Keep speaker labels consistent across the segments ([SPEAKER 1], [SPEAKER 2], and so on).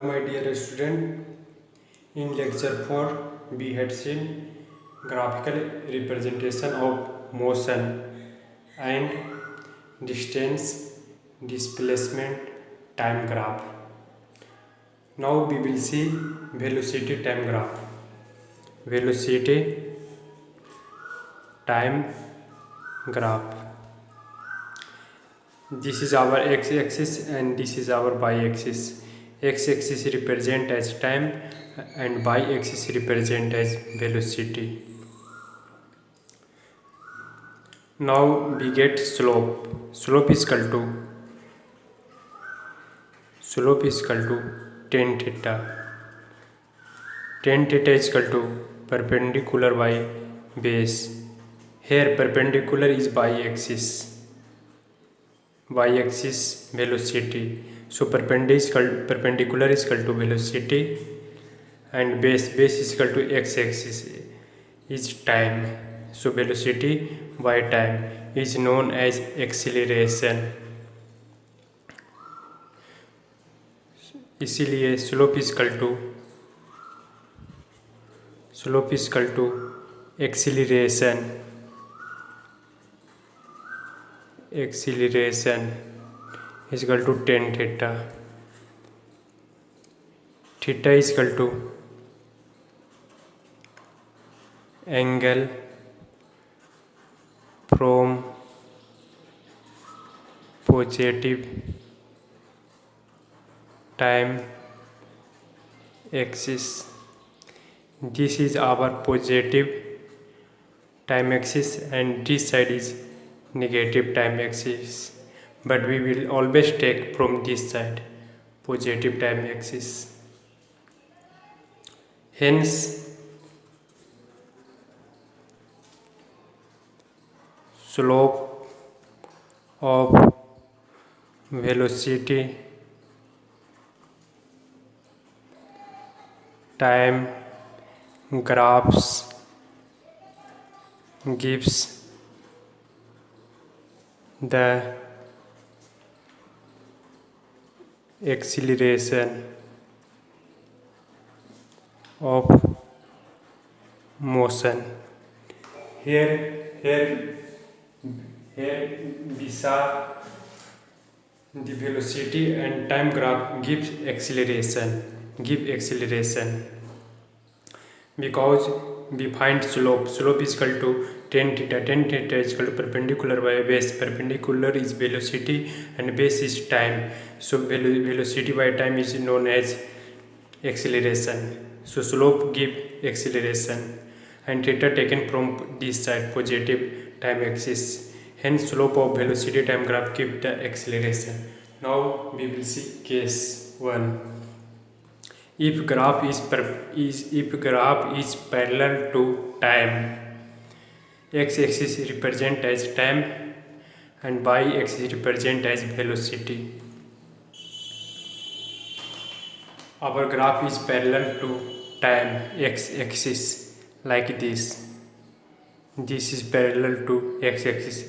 [SPEAKER 1] My dear student, in lecture 4 we had seen graphical representation of motion and distance, displacement, time graph. Now we will see velocity time graph. Velocity time graph. This is our x-axis and this is our y-axis. X-axis represent as time and y-axis represent as velocity. Now we get slope. Slope is equal to tan theta. Tan theta is equal to perpendicular by base. Here perpendicular is y-axis. Y-axis velocity. So perpendicular is equal to velocity and base is equal to x-axis is time. So velocity by time is known as acceleration. इसीलिए slope is equal to acceleration is equal to tan theta. Theta is equal to angle from positive time axis. This is our positive time axis and this side is negative time axis, but we will always take from this side positive time axis. Hence slope of velocity time graphs gives the acceleration of motion. Here we saw the velocity and time graph gives acceleration because we find slope is equal to tan theta is equal to perpendicular by base. Perpendicular is velocity and base is time, so velocity by time is known as acceleration. So slope give acceleration and theta taken from this side positive time axis. Hence slope of velocity time graph give the acceleration. Now we will see case 1. If graph is parallel to time, x-axis represent as time and y-axis represent as velocity. Our graph is parallel to time x-axis like this. This is parallel to x-axis,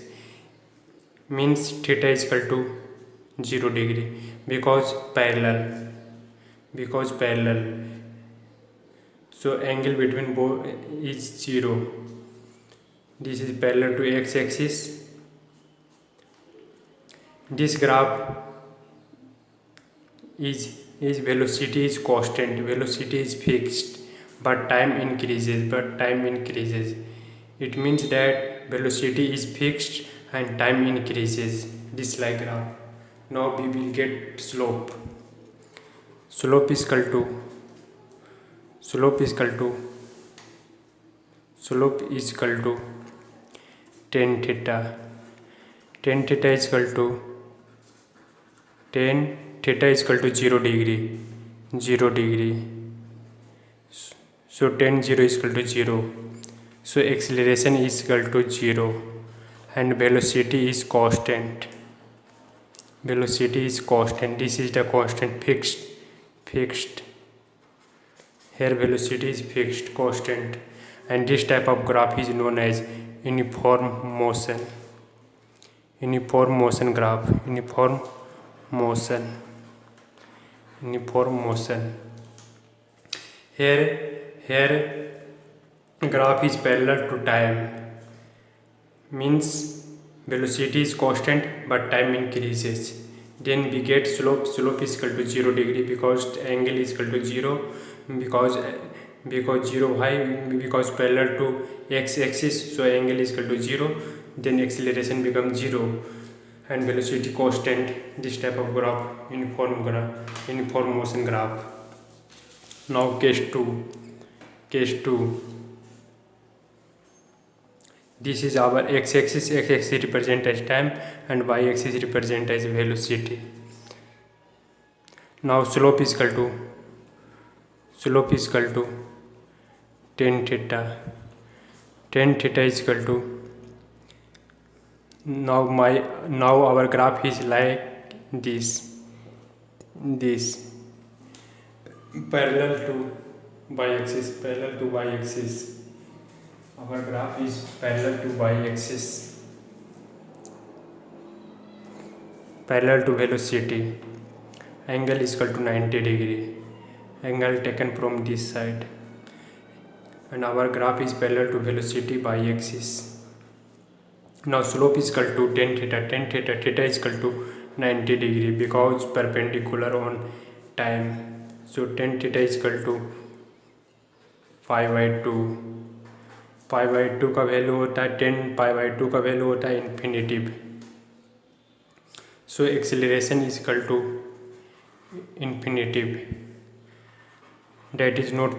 [SPEAKER 1] means theta is equal to 0 degree because parallel. So angle between both is 0. This is parallel to x-axis. This graph is velocity is constant, velocity is fixed, but time increases. It means that velocity is fixed and time increases. This like graph. Now we will get slope. Slope is equal to tan theta. Tan theta is equal to 0 degree. So tan 0 is equal to 0. So acceleration is equal to 0 and velocity is constant. This is the constant fixed. Here velocity is fixed, constant, and this type of graph is known as uniform motion. Uniform motion graph. uniform motion. Here graph is parallel to time, means velocity is constant but time increases. Then we get slope is equal to 0 degree because angle is equal to 0, because 0 why, because parallel to x axis, so angle is equal to 0. Then acceleration becomes 0 and velocity constant. This type of graph, uniform motion graph. Now case 2. This is our x-axis. X-axis represent as time and y-axis represent as velocity. Now slope is equal to tan theta. Tan theta is equal to, now our graph is like this parallel to y-axis. Our graph is parallel to y-axis, parallel to velocity. Angle is equal to 90 degree. Angle taken from this side. And our graph is parallel to velocity y-axis. Now slope is equal to tan theta. Theta is equal to 90 degree because perpendicular on time. So tan theta is equal to pi/2. pi/2 का value होता है 10, pi/2 का value होता है infinitive. So acceleration is equal to infinitive. That is not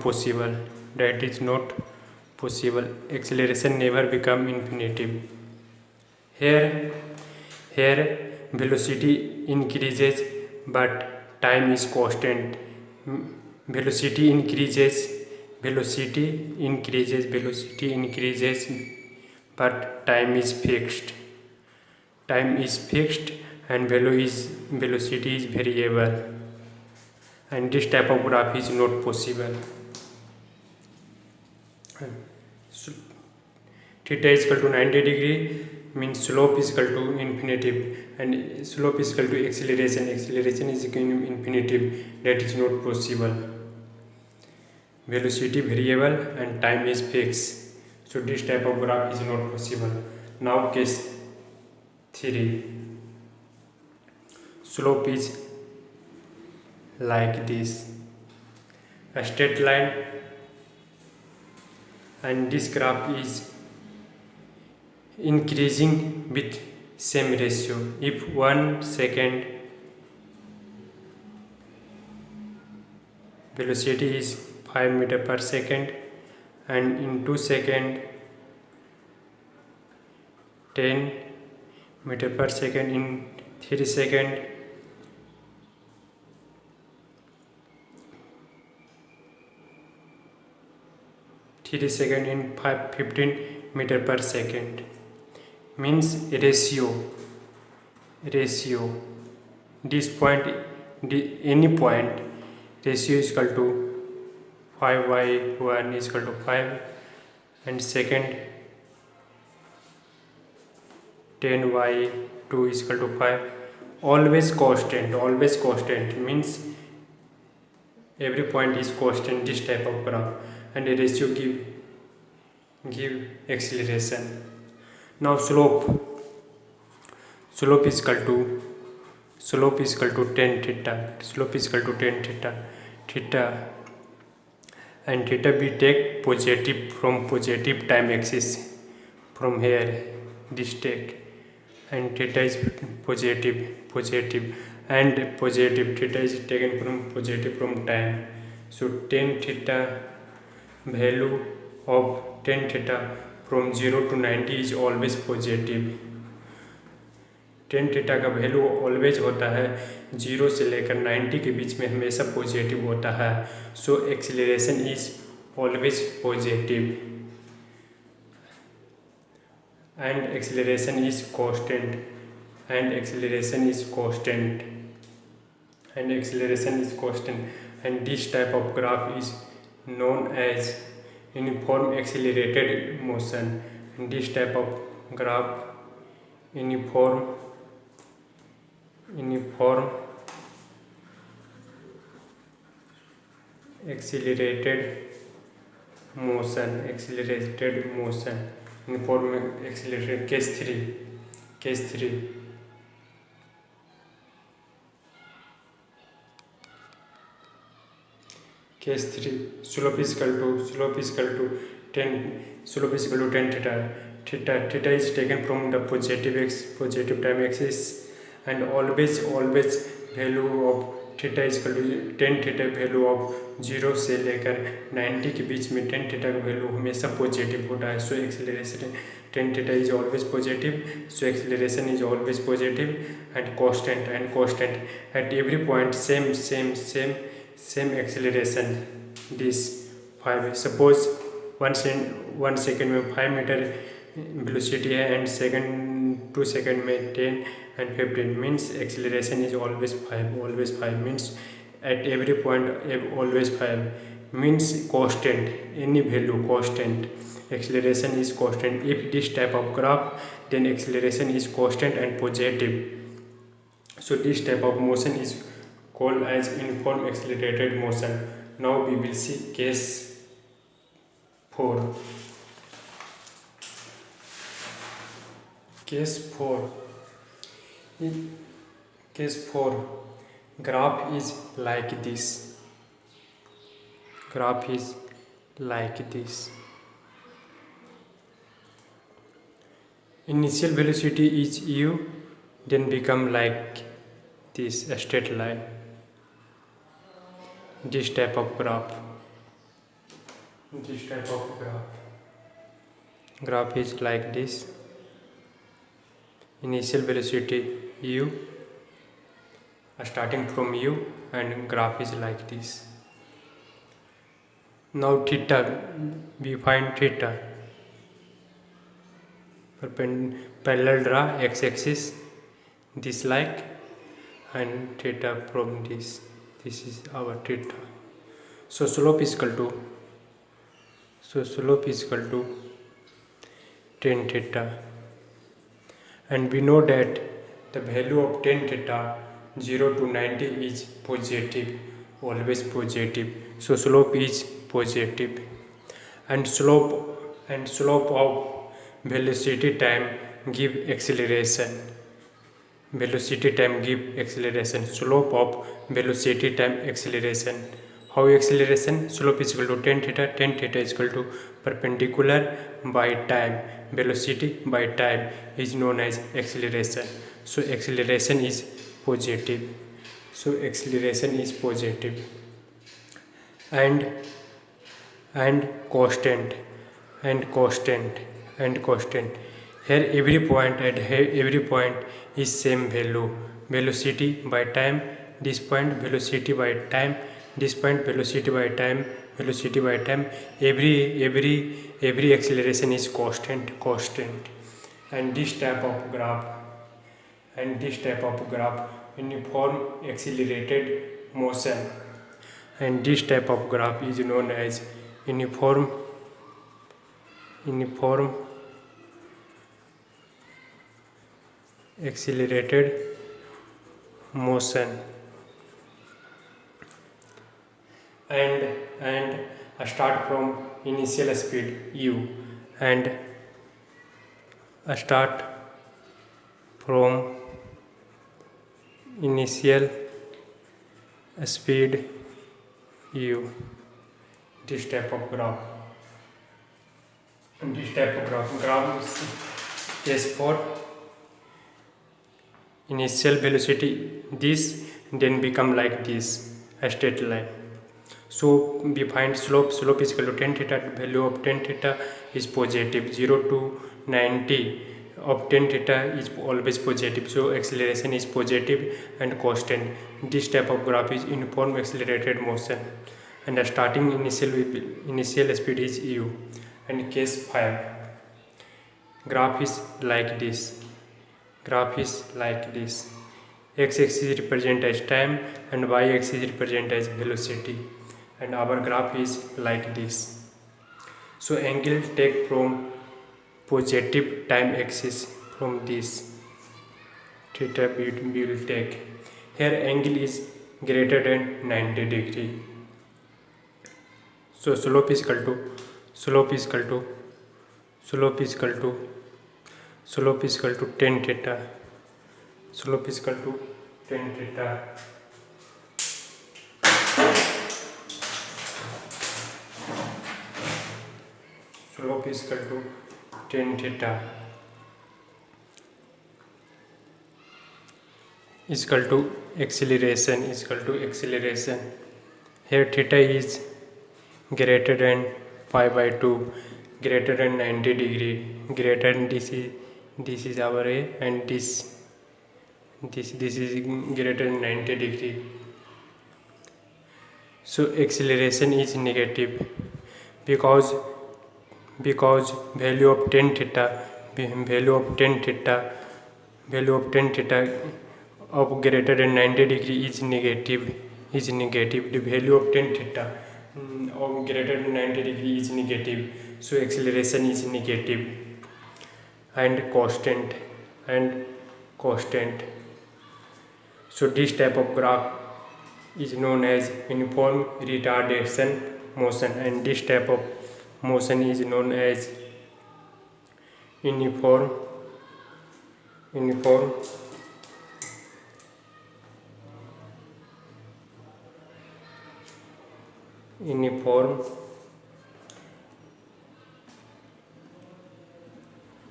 [SPEAKER 1] possible. Acceleration never become infinitive. Here velocity increases but time is constant. Velocity increases but time is fixed. And velocity is variable, and this type of graph is not possible. So, theta is equal to 90 degree means slope is equal to infinitive, and slope is equal to acceleration is equal to infinitive. That is not possible. Velocity variable and time is fixed, so this type of graph is not possible. Now case 3. Slope is like this, a straight line, and this graph is increasing with same ratio. If 1 second velocity is 5 meter per second, and in 2 second 10 meter per second, in 3 second 15 meter per second, means ratio this point, any point, ratio is equal to 5/1 is equal to 5, and second 10/2 is equal to 5. Always constant means every point is constant. This type of graph, and a ratio give acceleration. Now slope is equal to tan theta. Theta and theta we take positive time axis from here, this take, and theta is positive and positive. Theta is taken from positive from time. So tan theta, value of tan theta from 0 to 90 is always positive. tan theta का value always होता है 0 से लेकर 90 के बीच में, हमेशा positive होता है. So acceleration is always positive, and acceleration is constant. And this type of graph is known as uniform accelerated motion. And this type of graph, uniform accelerated motion in form accelerated. Case 3 slope is equal to 10 theta. Theta is taken from the positive time axis, and always value of theta is equal to 10 theta value of 0 से लेकर 90 के बीच में 10 theta का value हमेशा positive होता है. So acceleration 10 theta is always positive. So acceleration is always positive and constant at every point same acceleration. This 5 suppose 1 second में 5 metre velocity है एंड 2 सेकेंड में 10 and 15 means acceleration is always 5 means at every point always 5 means constant, any value constant. Acceleration is constant. If this type of graph, then acceleration is constant and positive. So this type of motion is called as uniform accelerated motion. Now we will see case 4. Case 4 graph is like this. Initial velocity is u, then become like this, a straight line. This type of graph is like this. Initial velocity u, starting from u, and graph is like this. Now theta, we find theta. Parallel draw x-axis, this like, and theta from this. This is our theta. So slope is equal to 10 theta. And we know that the value of 10 theta 0 to 90 is positive, always positive. So slope is positive, and slope of velocity time give acceleration. Slope of velocity time acceleration. How acceleration? Slope is equal to 10 theta is equal to perpendicular by time. Velocity by time is known as acceleration. So acceleration is positive. And constant. Here every point is same value. Velocity by time. This point velocity by time. This point velocity by time. Every acceleration is constant. And this type of graph uniform accelerated motion, and this type of graph is known as uniform accelerated motion. And start from initial speed u, and start from initial speed u. This type of graph is case 4. Initial velocity this, then become like this, a straight line. So we find slope is equal to 10 theta. Value of 10 theta is positive. 0 to 90 of 10 theta is always positive. So acceleration is positive and constant. This type of graph is uniform accelerated motion, and the starting initial speed is u. And case 5 graph is like this. X-axis represent as time and y-axis represent as velocity, and our graph is like this. So angle take from positive time axis, from this theta we will take. Here angle is greater than 90 degree. So slope is equal to slope is equal to slope is equal to slope is equal to tan theta. Slope is equal to tan theta. Slope is equal to tan theta is equal to acceleration is equal to acceleration. Here theta is greater than pi by 2, greater than 90 degree, greater than this is our A, and this is greater than 90 degree. So acceleration is negative because value of tan theta of greater than 90 degree is negative. The value of tan theta of greater than 90 degree is negative, so acceleration is negative. And constant. So this type of graph is known as uniform retardation motion, and this type of motion is known as uniform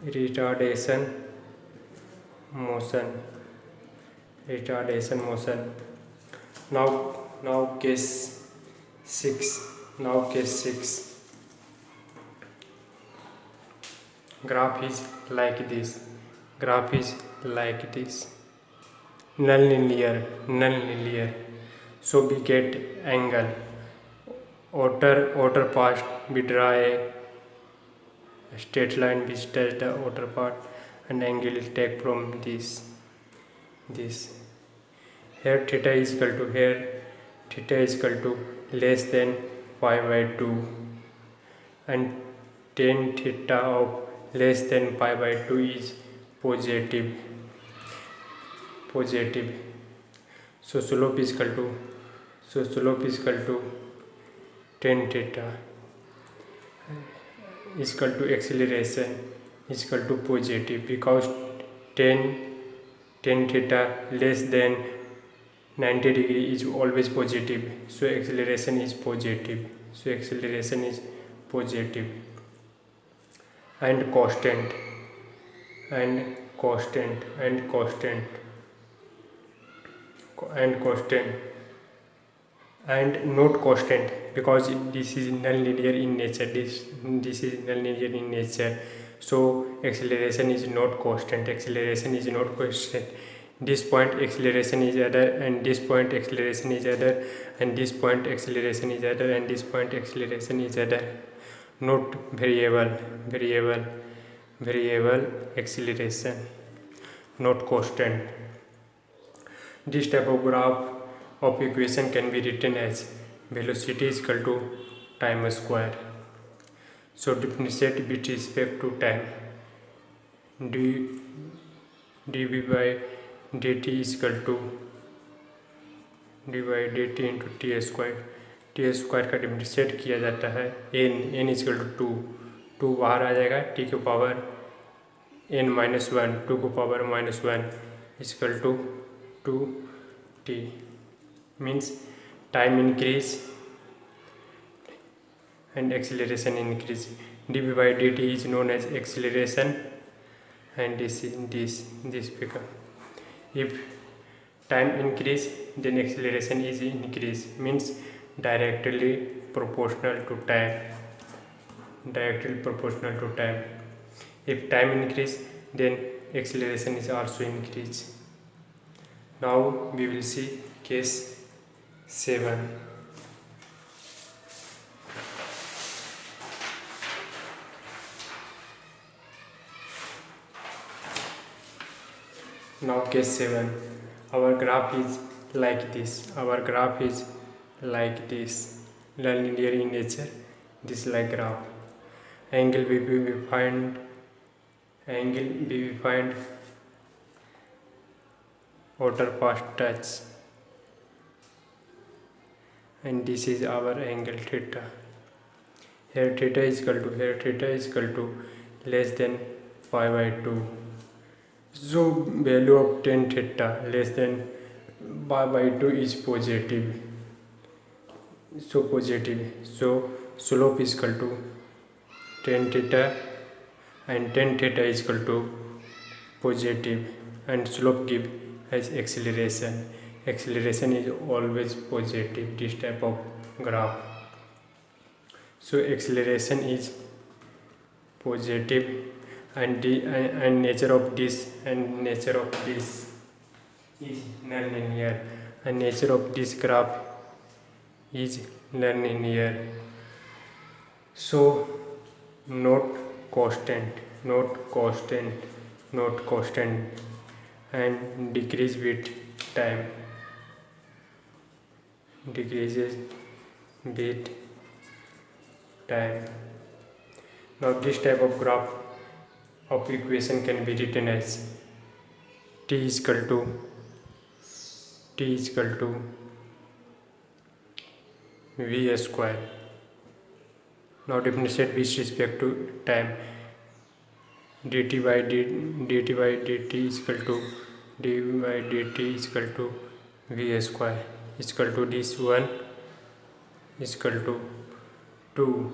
[SPEAKER 1] retardation motion. Now case 6. Graph is like this. Non-linear. So we get angle. Outer part we draw a straight line which touch the outer part, and angle is take from this. Here theta is equal to less than pi by 2, and tan theta of less than pi by 2 is positive. So slope is equal to tan theta is equal to acceleration is equal to positive, because tan theta less than 90 degree is always positive, so acceleration is positive. And constant and not constant, because this is non-linear in nature. So acceleration is not constant. This point acceleration is other, and this point acceleration is other, and this point acceleration is other, and this point acceleration is other. Not variable acceleration, not constant. This type of graph of equation can be written as velocity is equal to time square. So differentiate with respect to time. dv by dt is equal to dy dt into t square का differentiate किया जाता है n is equal to 2 बाहर आ जाएगा, t के power n minus 1, 2 को power minus 1 is equal to 2t. Means time increase and acceleration increase. dv by dt is known as acceleration, and this become, if time increase then acceleration is increase, means directly proportional to time. If time increase then acceleration is also increase. Now we will see case 7. Now case 7. Our graph is like this. Non-linear in nature. This like graph. Angle we find outer part touch, and this is our angle theta. here theta is equal to less than pi by 2. So value of tan theta less than pi by 2 is positive. So slope is equal to tan theta, and tan theta is equal to positive, and slope give as acceleration. Acceleration is always positive, this type of graph. So acceleration is positive, and nature of this is nonlinear, and nature of this graph is nonlinear. So not constant, and decrease with time, decreases with time. Now this type of graph of equation can be written as t is equal to v square. Now differentiate with respect to time. dt by dt is equal to v square is equal to this one is equal to 2.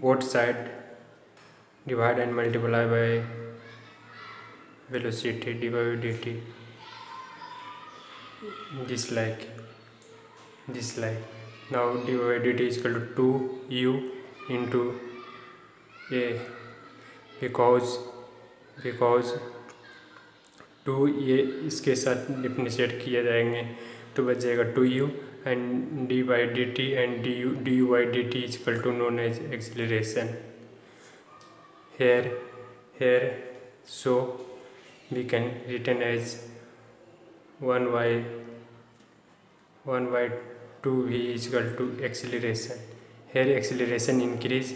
[SPEAKER 1] Both side divide and multiply by velocity dy by dt, this like. Now dy by dt is equal to 2u into a, because 2a इसके साथ differentiate किया जाएंगे तो बच जाएगा 2u, and d by dt and du by dt is equal to known as acceleration. Here so we can written as 1 by 2v is equal to acceleration. Here acceleration increase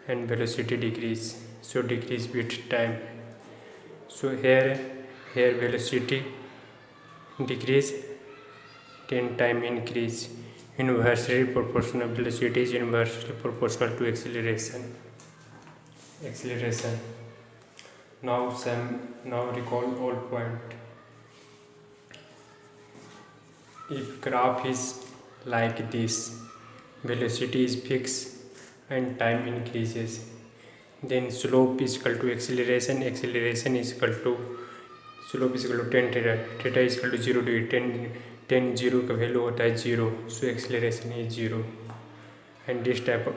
[SPEAKER 1] and velocity decrease, so decrease with time. So here velocity decrease, then time increase. Inversely proportional, velocity is inversely proportional to acceleration. Now recall all point. If graph is like this, velocity is fixed and time increases, then slope is equal to acceleration is equal to slope is equal to tan theta is equal to 0 degree. tan 0 का value होता है 0, so acceleration is 0, and this type of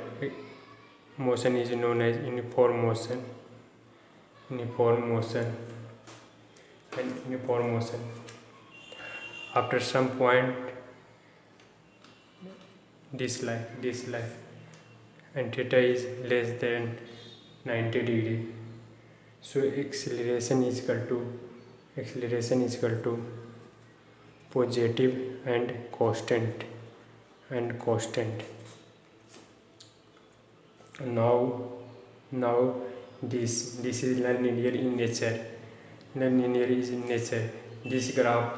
[SPEAKER 1] motion is known as uniform motion. After some point this line and theta is less than 90 degree, so acceleration is equal to positive and constant. Now this is nonlinear in nature. This graph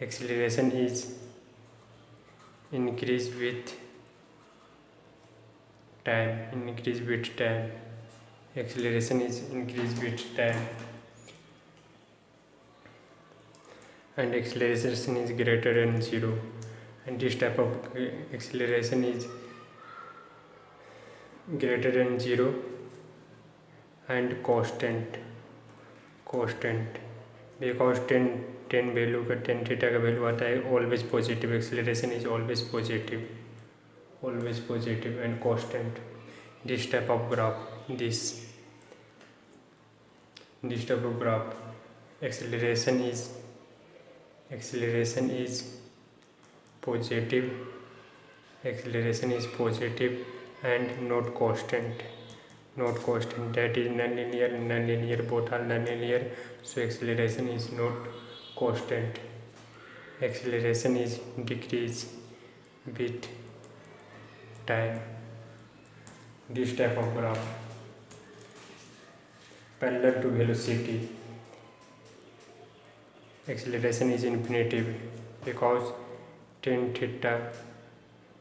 [SPEAKER 1] acceleration is increase with time, acceleration is increase with time, and acceleration is greater than 0, and this type of acceleration is greater than 0 and constant, because 10 value का tan theta का value आता है always positive. Acceleration is always positive and constant. This type of graph, this type of graph, acceleration is positive, and not constant. That is nonlinear, both are nonlinear, so acceleration is not constant. Acceleration is decrease with time. This type of graph parallel to velocity, acceleration is infinitive because tan theta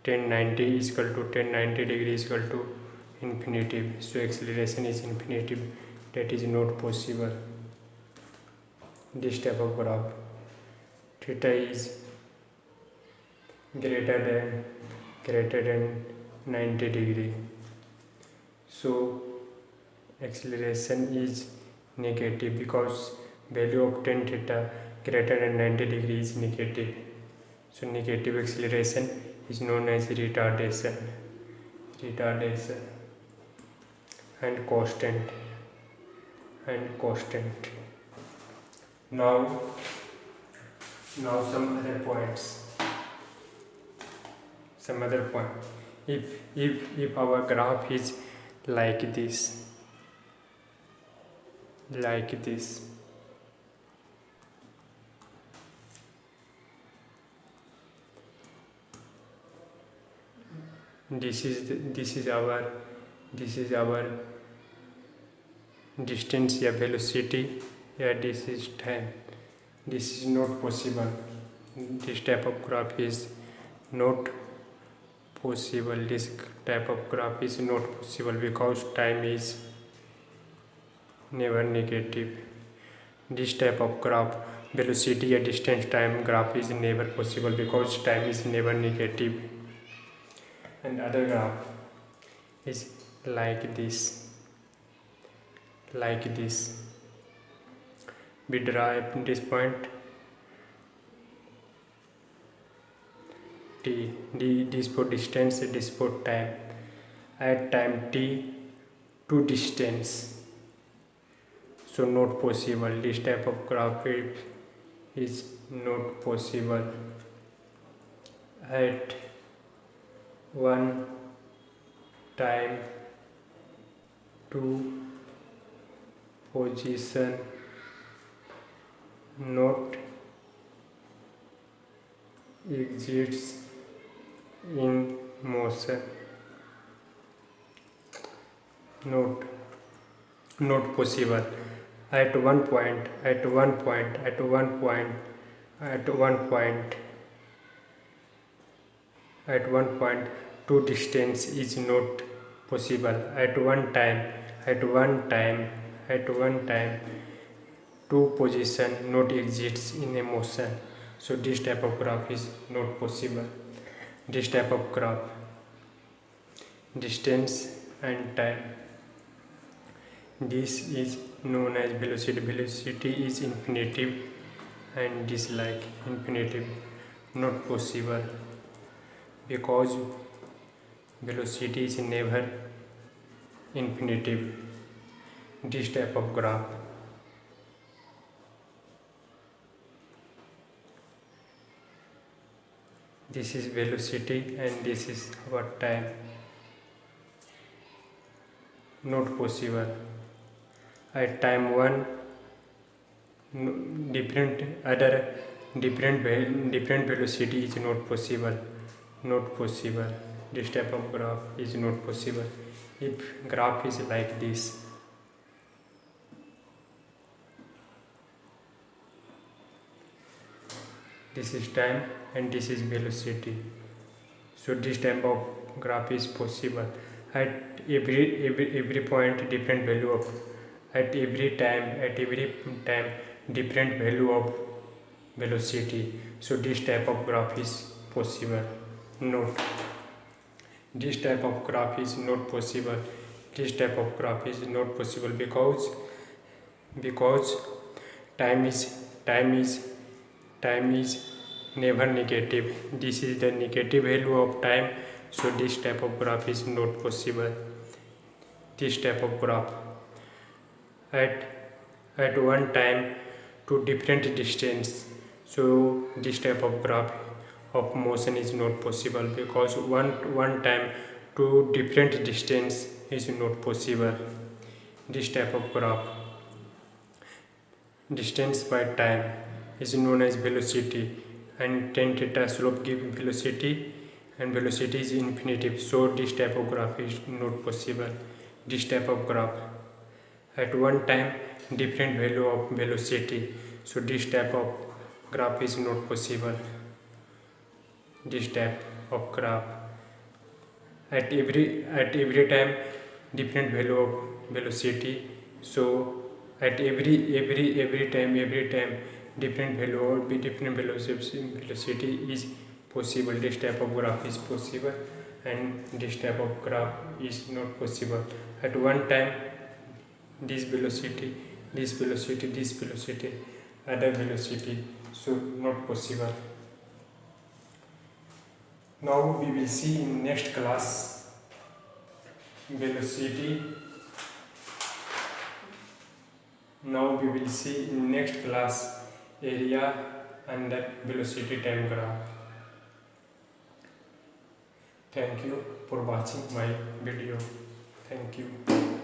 [SPEAKER 1] tan 90 is equal to tan 90 degree is equal to infinitive. So acceleration is infinitive, that is not possible. This type of graph, theta is greater than 90 degree, so acceleration is negative because value of tan theta greater than 90 degree is negative. So negative acceleration is known as retardation and constant. Now some other points. If our graph is like this, this is our distance या velocity या this is time. This is not possible. This type of graph is not possible. This type of graph is not possible because time is never negative. This type of graph, velocity या distance time graph, is never possible because time is never negative. And other graph is like this. We draw this point t. This for distance, this for time. At time t to distance, so not possible. This type of graph is not possible. At one time to position not exists in motion. Not possible. At one point to distance is not possible. At one time to position not exists in a motion. So this type of graph is not possible. This type of graph, distance and time, this is known as velocity. Velocity is infinitive and this like infinitive. Not possible because velocity is never infinitive. This type of graph, this is velocity and this is our time. Not possible. At time 1 different velocity is not possible. This type of graph is not possible. If graph is like this, this is time and this is velocity, so this type of graph is possible. At every point different value of, at every time different value of velocity, so this type of graph is possible. Note, this type of graph is not possible. This type of graph is not possible because time is never negative. This is the negative value of time, so this type of graph is not possible. This type of graph at one time to different distance, so this type of graph of motion is not possible because one time to different distance is not possible. This type of graph, distance by time, is known as velocity, and tan theta slope give velocity and velocity is infinitive, so this type of graph is not possible. This type of graph at one time different value of velocity, so this type of graph is not possible. this type of graph. At every time different value of velocity. So at every time different value or different velocity is possible. This type of graph is possible, and this type of graph is not possible. At one time this velocity, other velocity, so not possible. Now we will see in next class velocity. Now we will see in next class area under velocity time graph. Thank you for watching my video. Thank you.